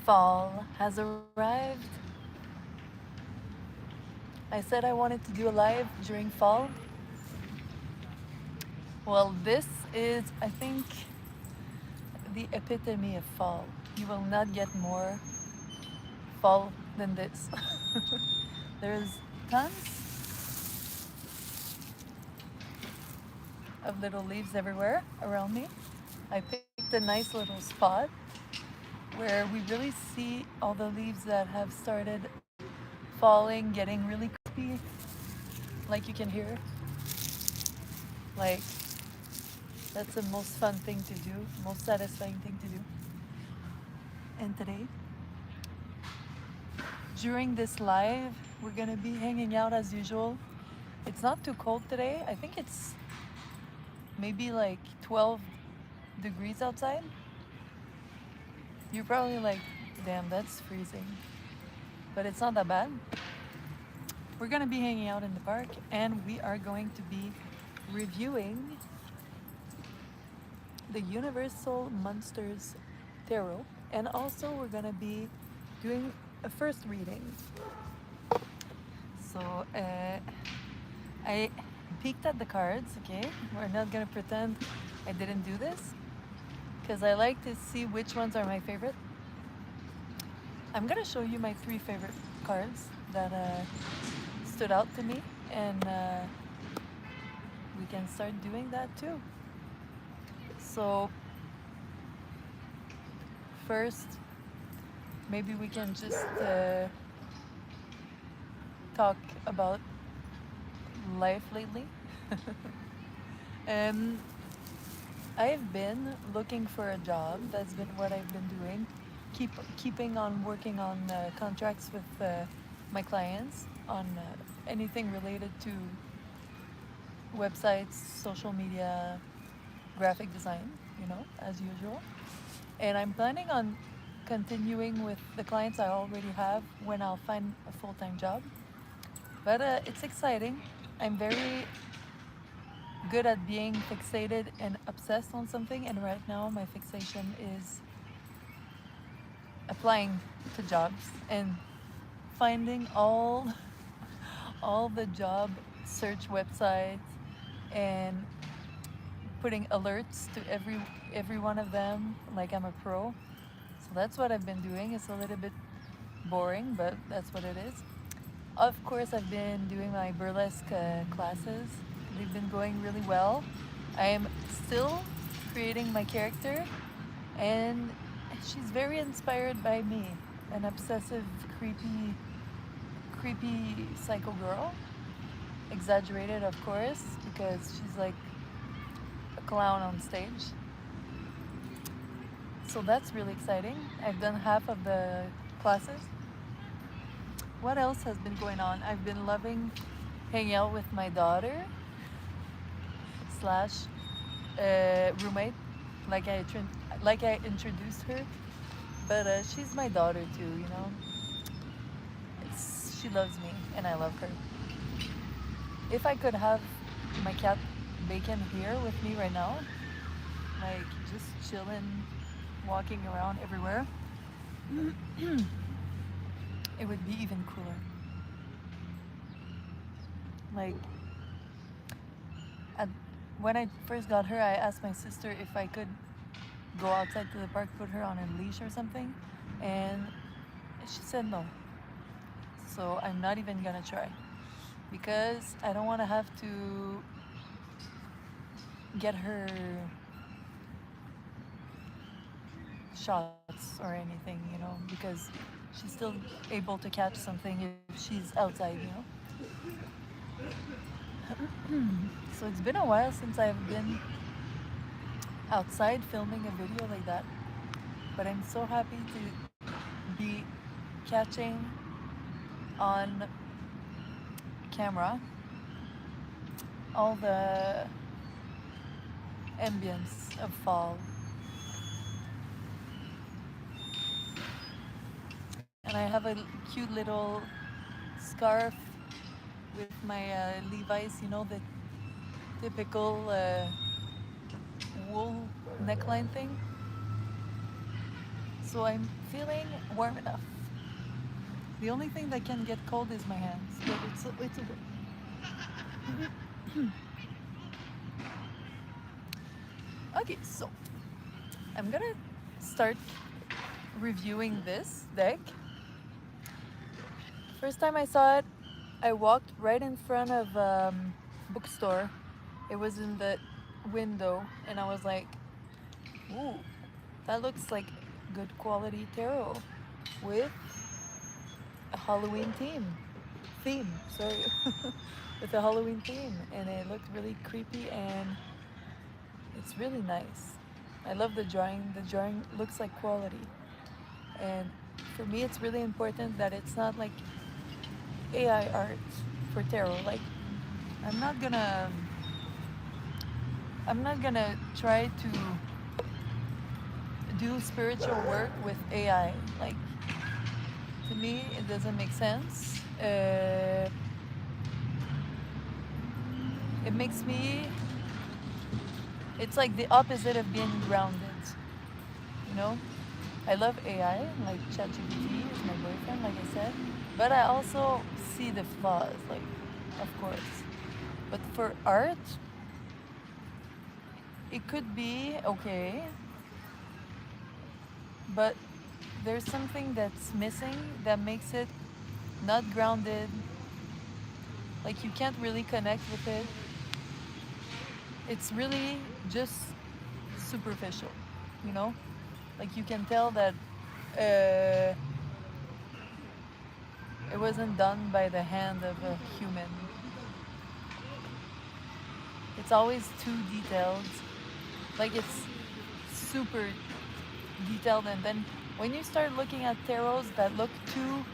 Fall has arrived. I said I wanted to do a live during fall. Well, this is, I think, the epitome of fall. You will not get more fall than this. There's tons of little leaves everywhere around me. I picked a nice little spot where we really see all the leaves that have started falling, getting really crispy, like you can hear. Like, that's the most fun thing to do, most satisfying thing to do. And today, during this live, we're gonna be hanging out as usual. It's not too cold today. I think it's maybe like 12 degrees outside. You're probably like, damn, that's freezing. But it's not that bad. We're gonna be hanging out in the park and we are going to be reviewing the Universal Monsters Tarot. And also we're gonna be doing a first reading. So I peeked at the cards, okay? We're not gonna pretend I didn't do this because I like to see which ones are my favorite. I'm gonna show you my 3 favorite cards that stood out to me, and we can start doing that too. So first, maybe we can just talk about life lately. I've been looking for a job. That's been what I've been doing. Keeping on working on contracts with my clients on anything related to websites, social media, graphic design, as usual. And I'm planning on continuing with the clients I already have when I'll find a full-time job. But it's exciting. I'm very good at being fixated and obsessed on something, and right now my fixation is applying to jobs and finding all the job search websites and putting alerts to every one of them like I'm a pro. So that's what I've been doing. It's a little bit boring, but that's what it is. Of course, I've been doing my burlesque classes. They've been going really well. I am still creating my character, and she's very inspired by me, an obsessive, creepy psycho girl. Exaggerated, of course, because she's like a clown on stage. So that's really exciting. I've done half of the classes. What else has been going on? I've been loving hanging out with my daughter slash roommate, like I introduced her. But she's my daughter too. She loves me and I love her. If I could have my cat Bacon here with me right now, like just chilling, walking around everywhere, it would be even cooler. Like, at, when I first got her, I asked my sister if I could go outside to the park, put her on a leash or something, and she said no. So I'm not even gonna try because I don't want to have to get her shots or anything, because she's still able to catch something if she's outside. So it's been a while since I've been outside filming a video like that, but I'm so happy to be catching on camera all the ambience of fall. And I have a cute little scarf with my Levi's, you know, the typical wool neckline thing. So I'm feeling warm enough. The only thing that can get cold is my hands, but it's okay. Okay, so I'm gonna start reviewing this deck. First time I saw it, I walked right in front of bookstore. It was in the window, and I was like, "Ooh, that looks like good quality tarot with a Halloween theme. Sorry, with a Halloween theme, and it looked really creepy and it's really nice. I love the drawing. The drawing looks like quality, and for me, it's really important that it's not like AI art for tarot. Like, I'm not gonna, I'm not gonna try to do spiritual work with AI. Like, to me, it doesn't make sense. It makes me, it's like the opposite of being grounded, you know? I love AI, like ChatGPT is my boyfriend, like I said, but I also see the flaws, like, of course. But for art, it could be okay, but there's something that's missing that makes it not grounded. Like, you can't really connect with it. It's really just superficial, you know? Like, you can tell that uh, it wasn't done by the hand of a human. It's always too detailed. Like, it's super detailed, and then when you start looking at tarots that look too,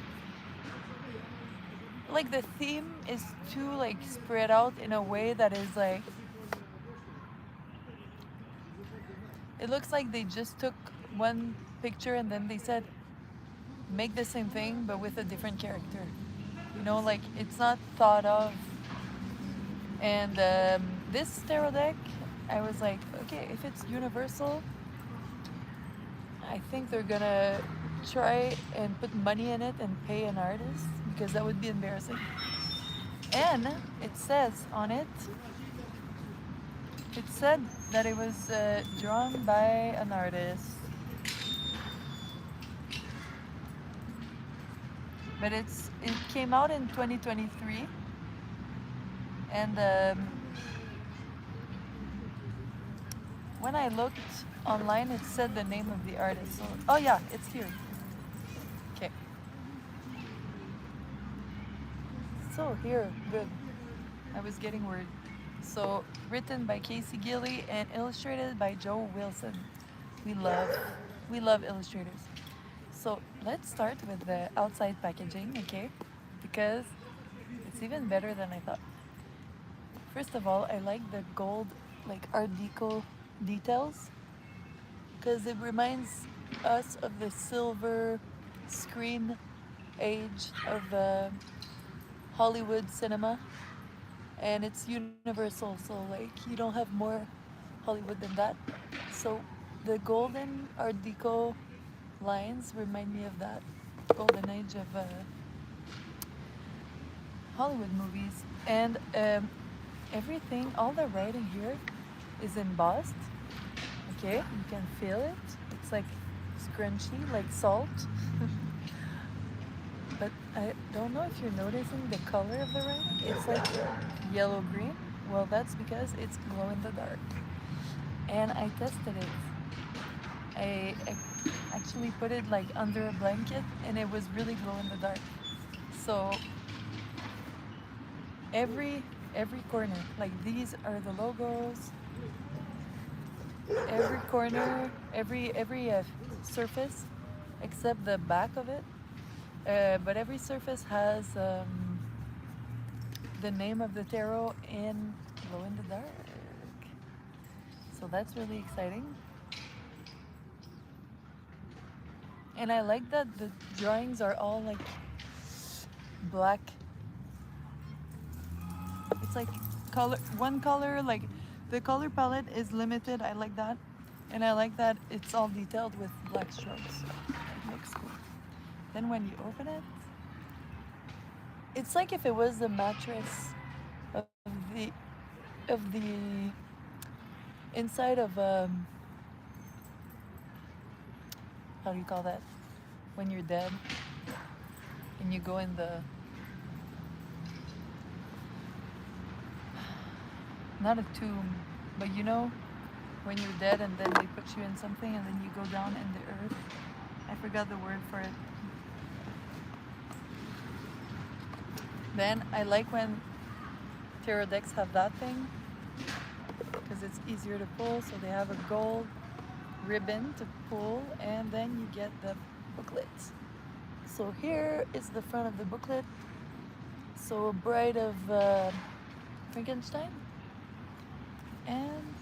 like, the theme is too like spread out in a way that is like, it looks like they just took one picture and then they said make the same thing but with a different character, you know, like it's not thought of. And this tarot deck, I was like, okay, if it's universal, I think they're gonna try and put money in it and pay an artist, because that would be embarrassing. And it says on it, it said that it was drawn by an artist, but it came out in 2023, and when I looked online, it said the name of the artist. So, oh yeah, it's here. Okay. So here, good. I was getting worried. So written by Casey Gilly and illustrated by Joe Wilson. We love, we love illustrators. So let's start with the outside packaging, okay? Because it's even better than I thought. First of all, I like the gold, like Art Deco details, because it reminds us of the silver screen age of Hollywood cinema, and it's universal, so like you don't have more Hollywood than that. So the golden Art Deco lines remind me of that golden age of Hollywood movies. And everything, all the writing here is embossed. Okay, you can feel it. It's like scrunchy, like salt. But I don't know if you're noticing the color of the writing. It's like yellow-green. Well, that's because it's glow in the dark. And I tested it. I actually put it like under a blanket, and it was really glow in the dark. So every corner, like these are the logos. Every corner, every surface, except the back of it. But every surface has the name of the tarot in glow in the dark. So that's really exciting. And I like that the drawings are all like black. It's like one color, like the color palette is limited. I like that. And I like that it's all detailed with black strokes. It looks cool. Then when you open it, it's like if it was the mattress of the of the inside of how do you call that? When you're dead and you go in the, not a tomb, but you know, when you're dead and then they put you in something and then you go down in the earth. I forgot the word for it. Then I like when tarot decks have that thing because it's easier to pull. So they have a gold ribbon to pull and then you get the booklet. So here is the front of the booklet. So Bride of Frankenstein. And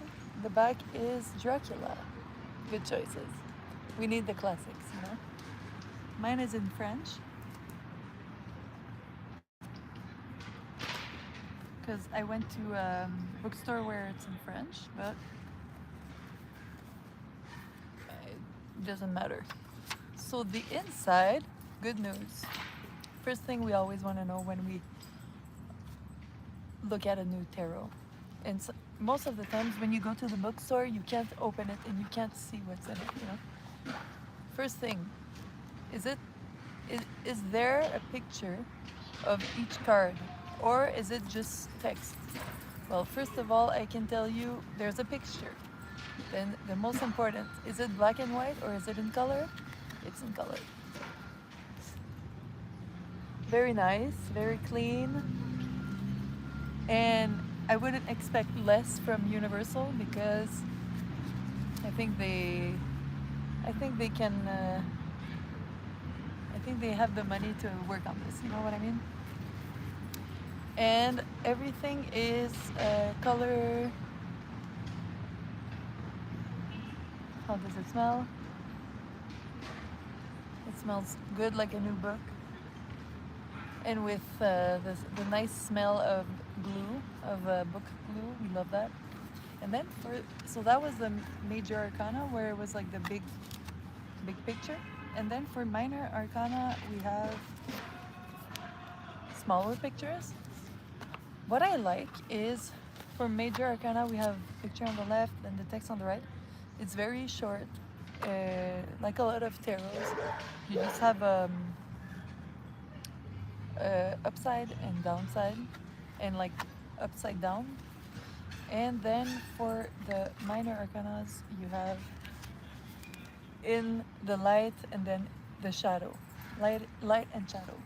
the back is Dracula. Good choices. We need the classics, you know. Mine is in French. Because I went to a bookstore where it's in French, but it doesn't matter. So the inside, good news. First thing we always want to know when we look at a new tarot. And so, most of the times when you go to the bookstore, you can't open it and you can't see what's in it, you know. First thing, is there a picture of each card or is it just text? Well, first of all, I can tell you there's a picture. Then the most important, is it black and white or is it in color? It's in color. Very nice, very clean. And I wouldn't expect less from Universal because I think they can I think they have the money to work on this, you know what I mean? And everything is color. How does it smell? It smells good, like a new book. And with the nice smell of glue, of book glue, we love that. And then so that was the major arcana where it was like the big picture. And then for minor arcana, we have smaller pictures. What I like is for major arcana, we have picture on the left and the text on the right. It's very short, like a lot of tarots. You just have upside and downside, and like upside down. And then for the minor arcanas, you have in the light and then the shadow, light and shadow.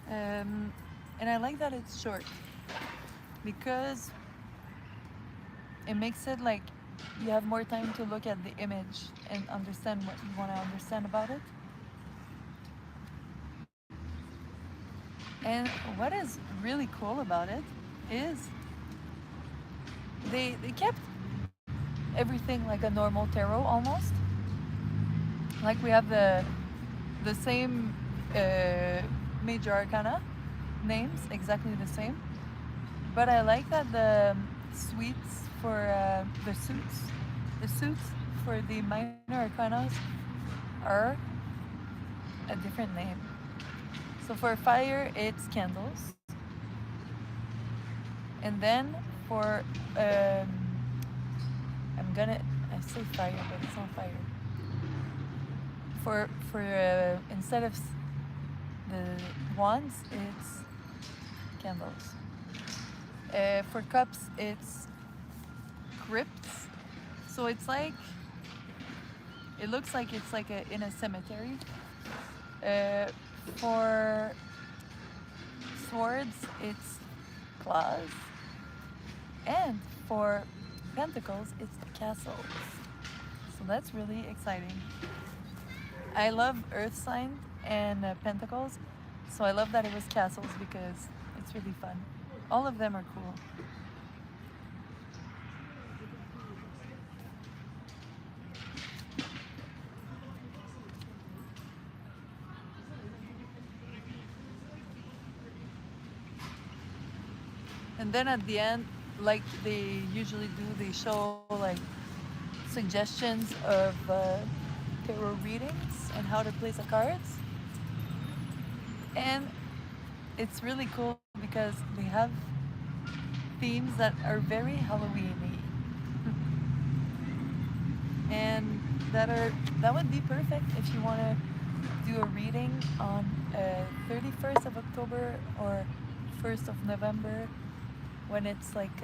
And I like that it's short because it makes it like you have more time to look at the image and understand what you want to understand about it. And what is really cool about it is they kept everything like a normal tarot almost. Like we have the same major arcana names, exactly the same. But I like that the suites for the suits for the minor arcanas are a different name. So for fire, it's candles. And then for I say fire, but it's not fire. For instead of the wands, it's candles. For cups, it's crypts. So it's like, it looks like it's like in a cemetery. For swords, it's claws. And for pentacles, it's castles. So that's really exciting. I love Earth Sign and Pentacles, so I love that it was castles because it's really fun. All of them are cool. And then at the end, like they usually do, they show like suggestions of tarot readings and how to place the cards. And it's really cool because they have themes that are very Halloweeny, and that would be perfect if you want to do a reading on 31st of October or 1st of November, when it's like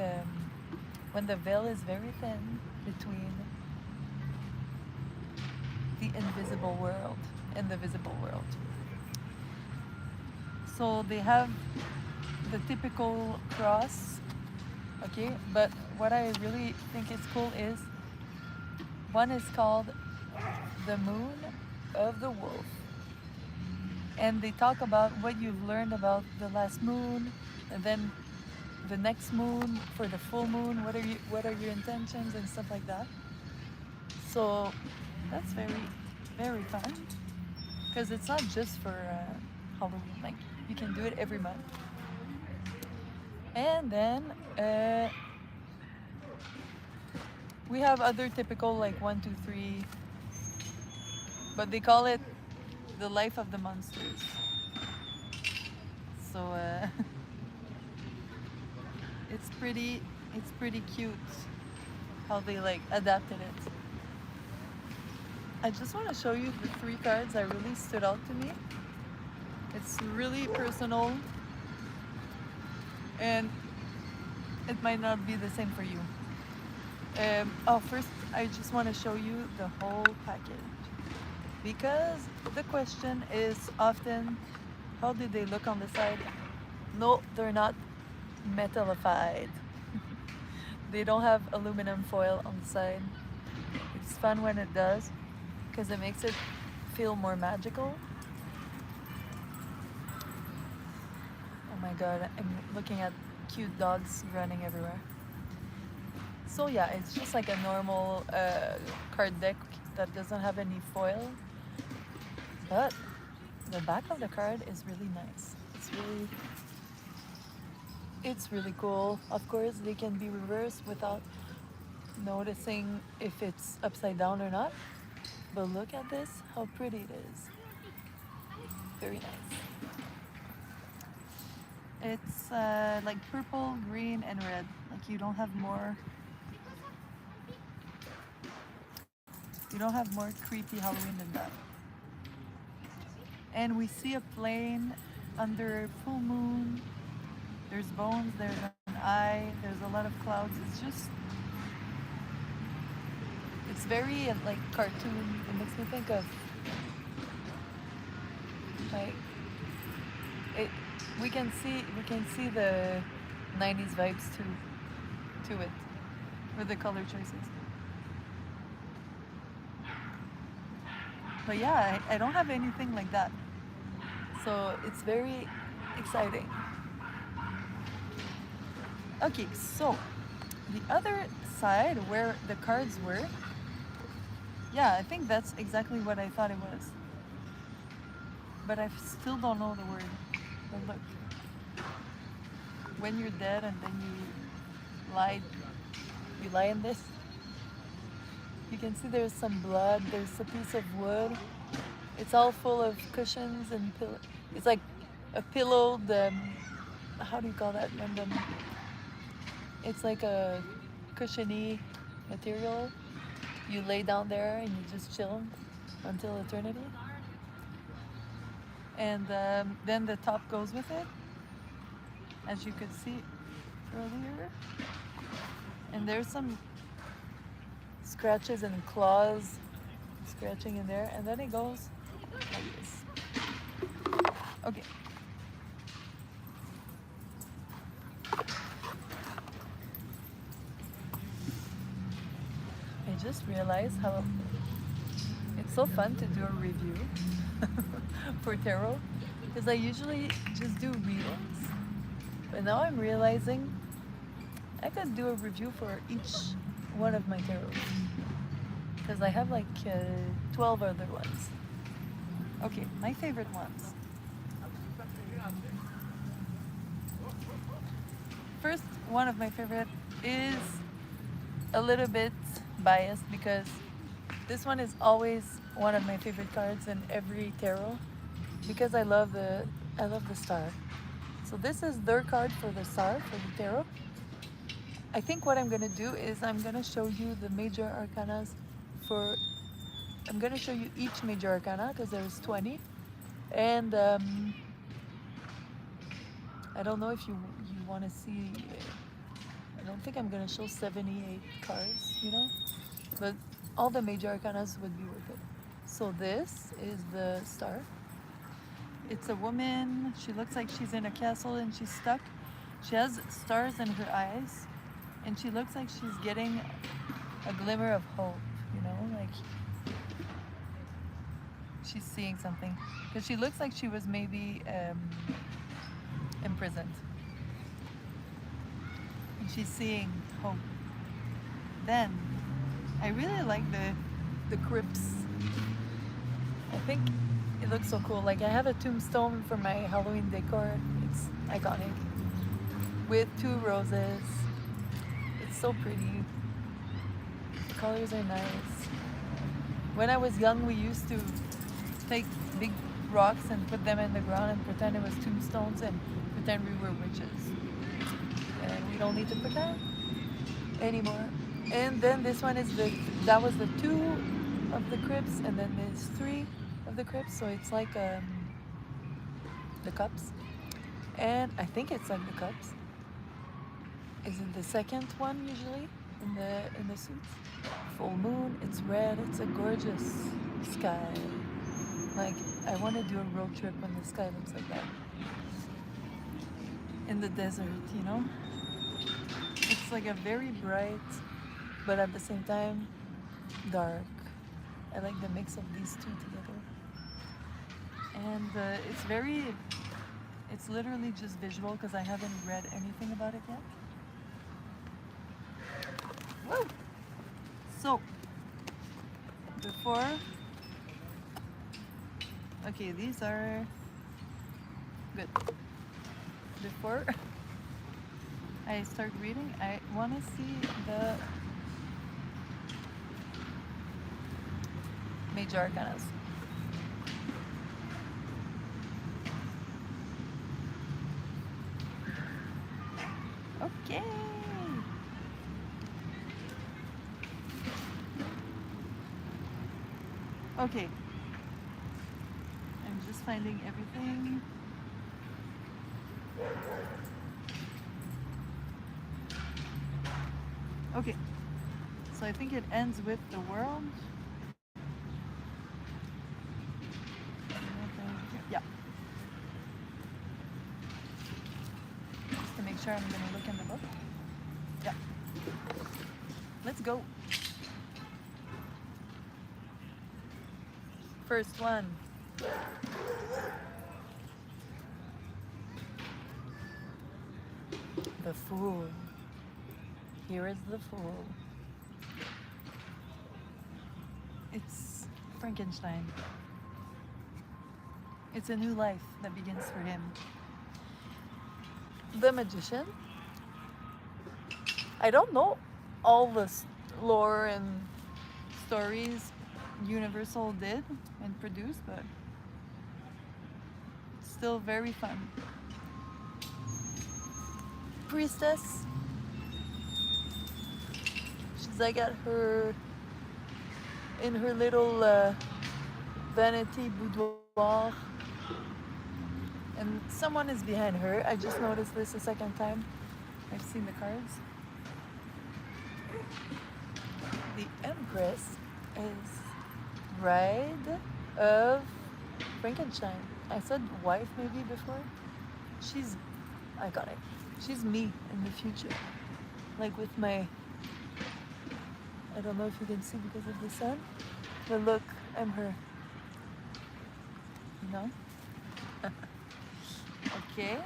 when the veil is very thin between the invisible world and the visible world. So they have the typical cross, okay, but what I really think is cool is one is called the Moon of the Wolf, and they talk about what you've learned about the last moon, and then the next moon for the full moon. What are your intentions and stuff like that. So that's very fun because it's not just for Halloween. Like you can do it every month. And then we have other typical like 1, 2, 3, but they call it the life of the monsters. So it's pretty cute how they like adapted it. I just want to show you the 3 cards that really stood out to me. It's really personal, and it might not be the same for you. First, I just want to show you the whole package because the question is often, how did they look on the side? No, they're not metallified. They don't have aluminum foil on the side. It's fun when it does because it makes it feel more magical. Oh my god, I'm looking at cute dogs running everywhere. So yeah, it's just like a normal card deck that doesn't have any foil, but the back of the card is really nice. It's really cool. Of course, they can be reversed without noticing if it's upside down or not. But look at this, how pretty it is. Very nice. It's like purple, green, and red. Like you don't have more creepy Halloween than that. And we see a plane under full moon. There's bones, there's an eye, there's a lot of clouds. It's very like cartoon. It makes me think of like we can see the 90s vibes to it with the color choices. But yeah, I don't have anything like that. So it's very exciting. Okay, so the other side where the cards were, yeah, I think that's exactly what I thought it was. But I still don't know the word. But look, when you're dead and then you lie in this, you can see there's some blood, there's a piece of wood. It's all full of cushions and pillow. It's like a pillow, how do you call that? It's like a cushiony material. You lay down there and you just chill until eternity. And then the top goes with it, as you could see earlier. And there's some scratches and claws scratching in there, and then it goes like this. Okay. I just realized how it's so fun to do a review for tarot because I usually just do readings, but now I'm realizing I could do a review for each one of my tarots because I have like 12 other ones. Okay, my favorite ones. First one of my favorite is a little bit biased because this one is always one of my favorite cards in every tarot because I love the star. So this is their card for the star for the tarot. I think what I'm gonna do is I'm gonna show you the major arcanas for. I'm gonna show you each major arcana because there's 20, and I don't know if you want to see. I don't think I'm gonna show 78 cards, you know, but all the major arcanas would be worth it. So this is the star. It's a woman. She looks like she's in a castle and she's stuck. She has stars in her eyes, and she looks like she's getting a glimmer of hope, you know, like she's seeing something. Because she looks like she was maybe imprisoned. And she's seeing hope. Then, I really like the crypts. I think it looks so cool. Like I have a tombstone for my Halloween decor. It's iconic. With 2 roses. It's so pretty. The colors are nice. When I was young, we used to take big rocks and put them in the ground and pretend it was tombstones and pretend we were witches. And we don't need to pretend anymore. And then this one is that was the 2 of the crypts, and then there's 3 of the crypts, so it's like the cups. And I think it's like the cups. Is it the second one usually in the suits? Full moon, it's red, it's a gorgeous sky. Like I want to do a road trip when the sky looks like that. In the desert, you know? It's like a very bright, but at the same time, dark. I like the mix of these 2 together. And it's literally just visual because I haven't read anything about it yet. Woo! So, before, okay, these are good. Before I start reading, I want to see the major arcanas. Okay. Okay. I'm just finding everything. Okay. So I think it ends with the world. Yeah. Just to make sure I'm gonna look in the book. Yeah. Let's go. First one. The Fool. Here is the Fool. It's Frankenstein. It's a new life that begins for him. The Magician. I don't know all the lore and stories Universal did and produced, but still very fun. Priestess. She's like at her in her little vanity boudoir, and someone is behind her. I just noticed this a second time. I've seen the cards. The Empress is bride of Frankenstein. I said wife maybe before. She's iconic. She's me in the future. Like with my, I don't know if you can see because of the sun, but look, I'm her. You know? Okay.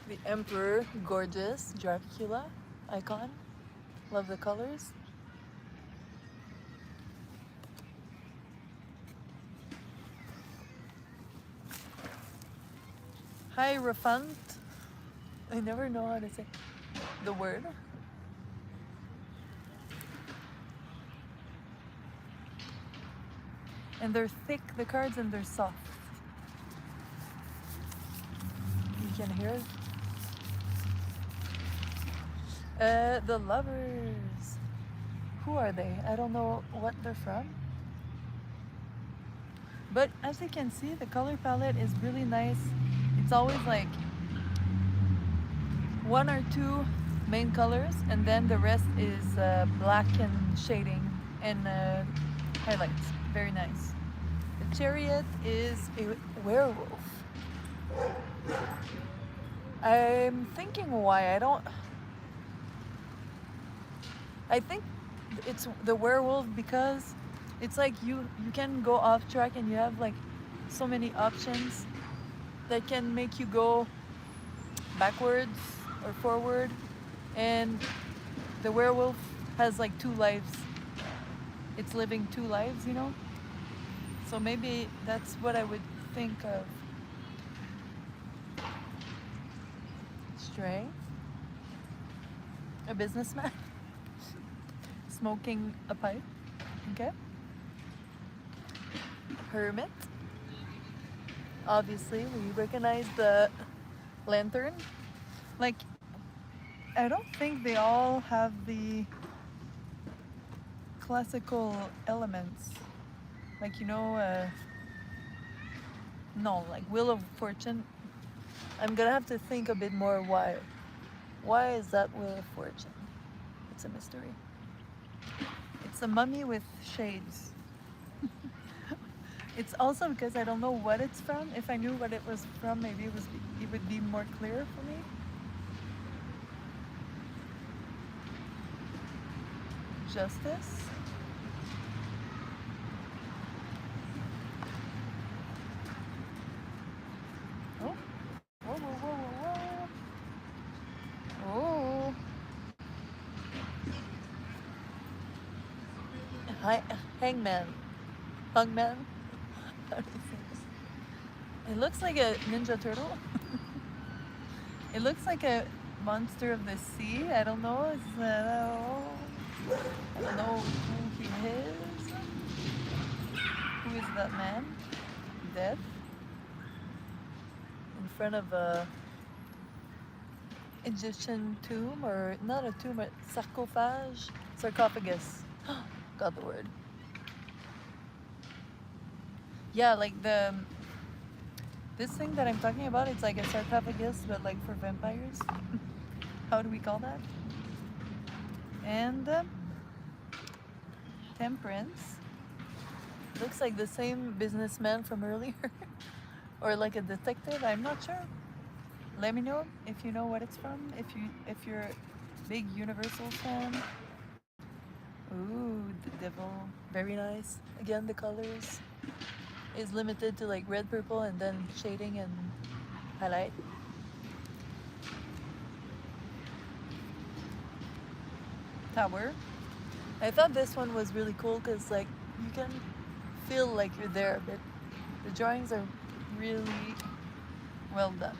The Emperor, gorgeous. Dracula icon. Love the colors. Hierophant. I never know how to say the word. And they're thick, the cards, and they're soft. You can hear it. The Lovers. Who are they? I don't know what they're from. But as you can see, the color palette is really nice. It's always like one or two main colors, and then the rest is black and shading and highlights. Very nice. The Chariot is a werewolf. I'm thinking why I don't. I think it's the werewolf because it's like you can go off track and you have like so many options that can make you go backwards or forward, and the werewolf has like two lives. It's living two lives, you know? So maybe that's what I would think of. Stray. A businessman. Smoking a pipe. Okay. Hermit. Obviously, we recognize the lantern. Like, I don't think they all have the classical elements. Like, you know, no, like Wheel of Fortune. I'm gonna have to think a bit more why. Why is that Wheel of Fortune? It's a mystery. It's a mummy with shades. It's also because I don't know what it's from. If I knew what it was from, maybe it would be more clear for me. Justice. Oh. Whoa, whoa, whoa, whoa, whoa. Oh. Hangman. Hungman. How do you say this? It looks like a Ninja Turtle. It looks like a monster of the sea. I don't know. I don't know who he is. Who is that man? Death. In front of a Egyptian tomb, or not a tomb, but sarcophagus. Got the word. Yeah, like this thing that I'm talking about, it's like a sarcophagus, but like for vampires. How do we call that? And Temperance. Looks like the same businessman from earlier. Or like a detective, I'm not sure. Let me know if you know what it's from, if you're a big Universal fan. Ooh, the devil. Very nice. Again, the colors is limited to like red, purple, and then shading and highlight. Tower. I thought this one was really cool because like you can feel like you're there, but the drawings are really well done.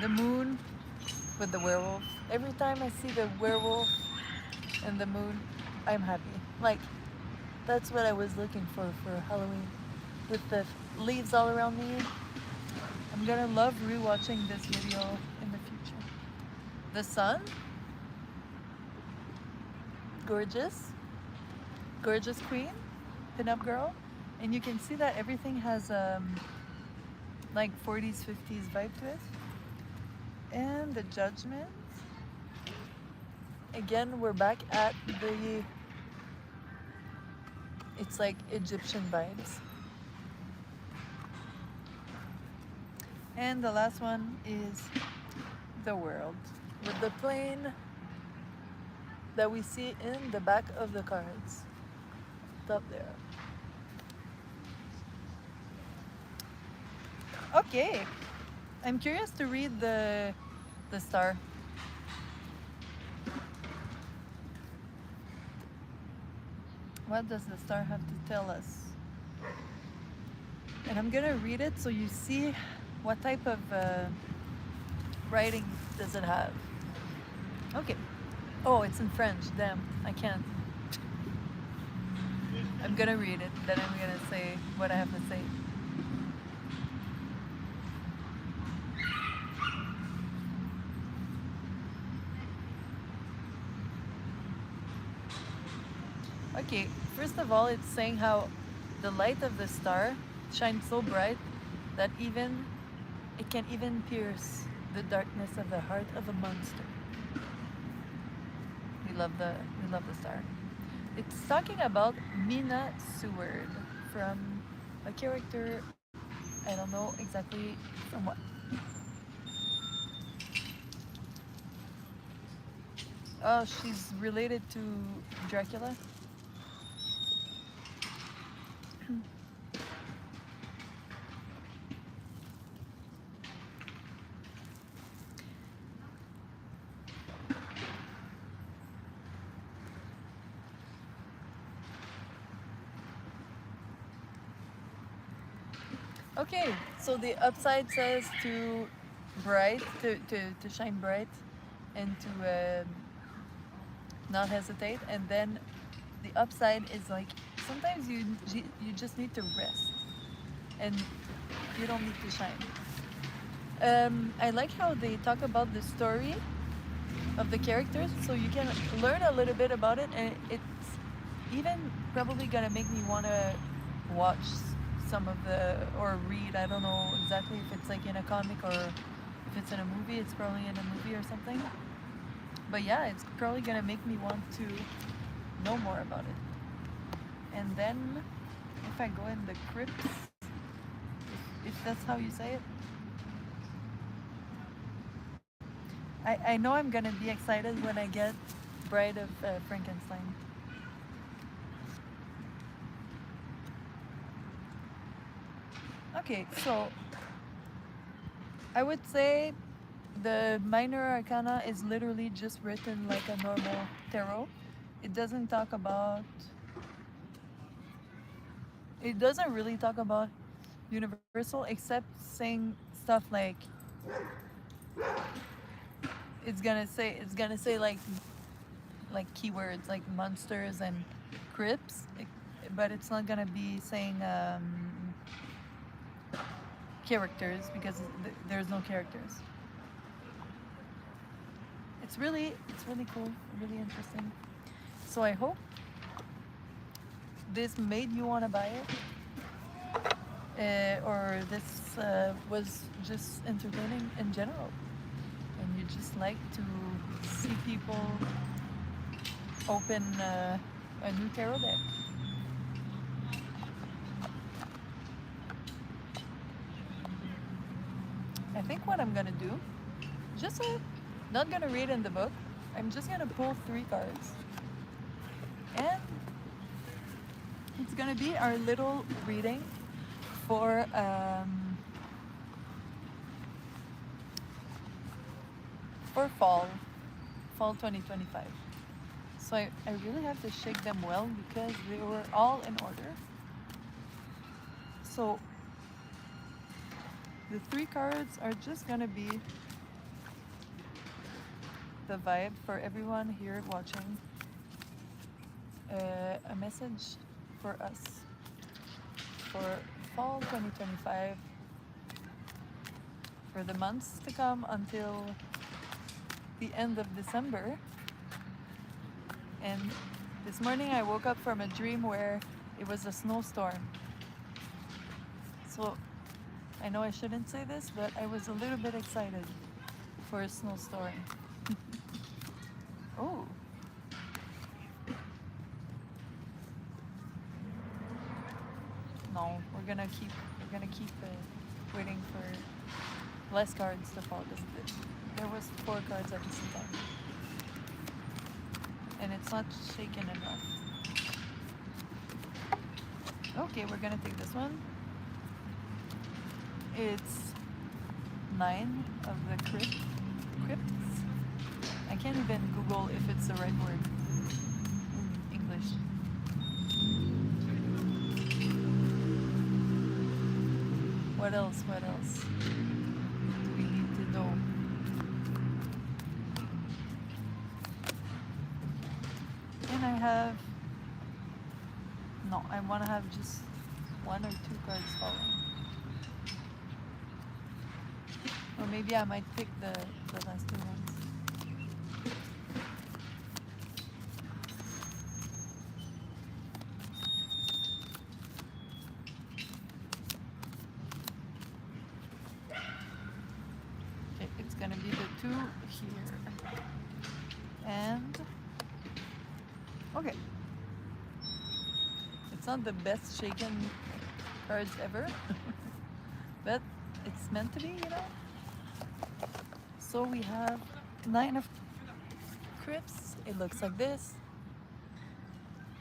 The moon with the werewolf. Every time I see the werewolf and the moon, I'm happy. Like, that's what I was looking for Halloween. With the leaves all around me. I'm gonna love rewatching this video in the future. The sun. Gorgeous. Gorgeous queen. Pin-up girl. And you can see that everything has like 40s, 50s vibe to it. And the Judgment. Again, we're back at the, it's like Egyptian vibes. And the last one is the World with the plain that we see in the back of the cards. Top there. Okay. I'm curious to read the star. What does the star have to tell us? And I'm gonna read it so you see what type of writing does it have. Okay. Oh, it's in French. Damn, I can't. I'm gonna read it, then I'm gonna say what I have to say. Okay, first of all, it's saying how the light of the star shines so bright that even it can even pierce the darkness of the heart of a monster. We love the star. It's talking about Mina Seward from a character I don't know exactly from what. Oh, she's related to Dracula. Okay, so the upside says to bright, to shine bright, and to not hesitate. And then the upside is like sometimes you just need to rest, and you don't need to shine. I like how they talk about the story of the characters, so you can learn a little bit about it, and it's even probably gonna make me wanna watch some of the or read. I don't know exactly if it's like in a comic or if it's in a movie. It's probably in a movie or something. But yeah, it's probably gonna make me want to know more about it. And then if I go in the crypts, if that's how you say it, I know I'm gonna be excited when I get Bride of Frankenstein. Okay, so I would say the minor arcana is literally just written like a normal tarot. It doesn't talk about. It doesn't really talk about universal, except saying stuff like it's gonna say like keywords like monsters and crypts, but it's not gonna be saying characters because there's no characters. It's really cool, really interesting. So I hope this made you want to buy it, or this was just entertaining in general, and you just like to see people open a new tarot deck. I think what I'm gonna do, just not gonna read in the book. I'm just gonna pull 3 cards, and it's gonna be our little reading for fall 2025. So I really have to shake them well because they were all in order. So the 3 cards are just gonna be the vibe for everyone here watching. A message for us for fall 2025, for the months to come until the end of December. And this morning I woke up from a dream where it was a snowstorm. So I know I shouldn't say this, but I was a little bit excited for a snowstorm. Oh. No, we're gonna keep waiting for less cards to fall. There was 4 cards at the same time, and and it's not shaken enough. Okay, we're gonna take this one. It's 9 of the crypts. I can't even Google if it's the right word in English. What else? What else do we need to know? And I have... No, I want to have just 1 or 2 cards falling. Or maybe I might pick the last 2 ones. Okay, it's gonna be the 2 here. And... okay. It's not the best shaken cards ever, but it's meant to be, you know? So we have 9 of crypts. It looks like this.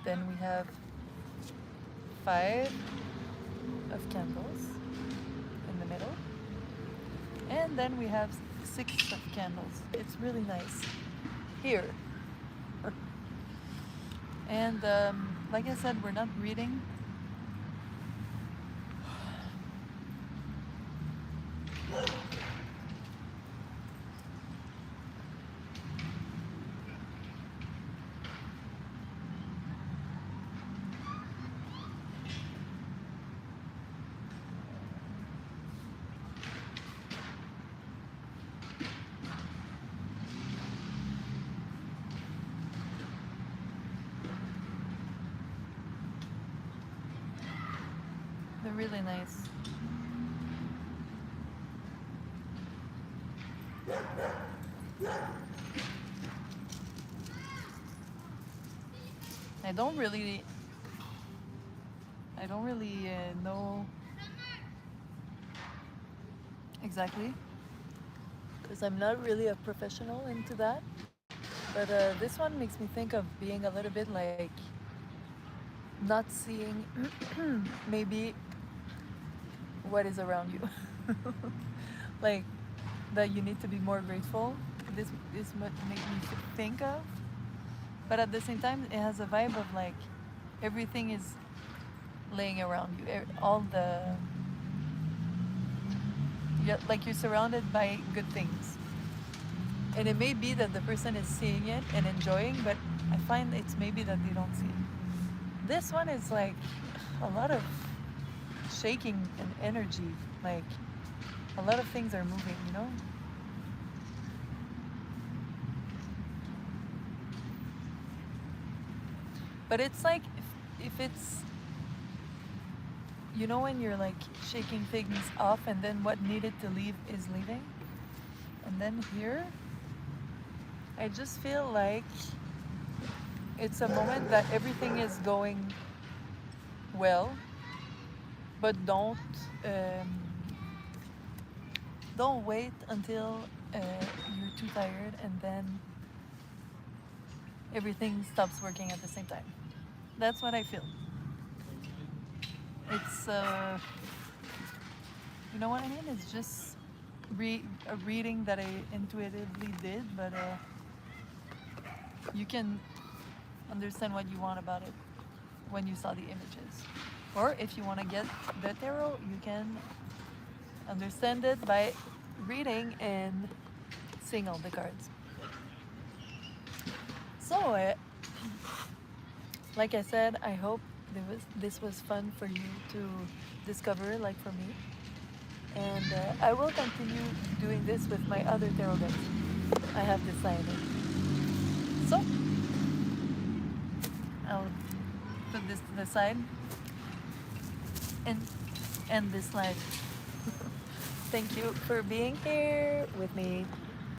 Then we have 5 of candles in the middle. And then we have 6 of candles. It's really nice. Here. And like I said, we're not reading. They're really nice. I don't really know exactly, because I'm not really a professional into that. But this one makes me think of being a little bit like not seeing maybe what is around you. Like that you need to be more grateful. This is what makes me think of. But at the same time, it has a vibe of like everything is laying around you. All the... like you're surrounded by good things. And it may be that the person is seeing it and enjoying, but I find it's maybe that they don't see it. This one is like a lot of shaking and energy. Like a lot of things are moving, you know? But it's like if it's, you know, when you're like shaking things off and then what needed to leave is leaving. And then here, I just feel like it's a moment that everything is going well, but don't wait until you're too tired and then everything stops working at the same time. That's what I feel. It's you know what I mean? It's just a reading that I intuitively did, but you can understand what you want about it when you saw the images. Or if you want to get the tarot, you can understand it by reading and seeing all the cards. So, like I said, I hope this was fun for you to discover, like for me. And I will continue doing this with my other tarot decks. I have decided. So, I'll put this to the side and end this live. Thank you for being here with me.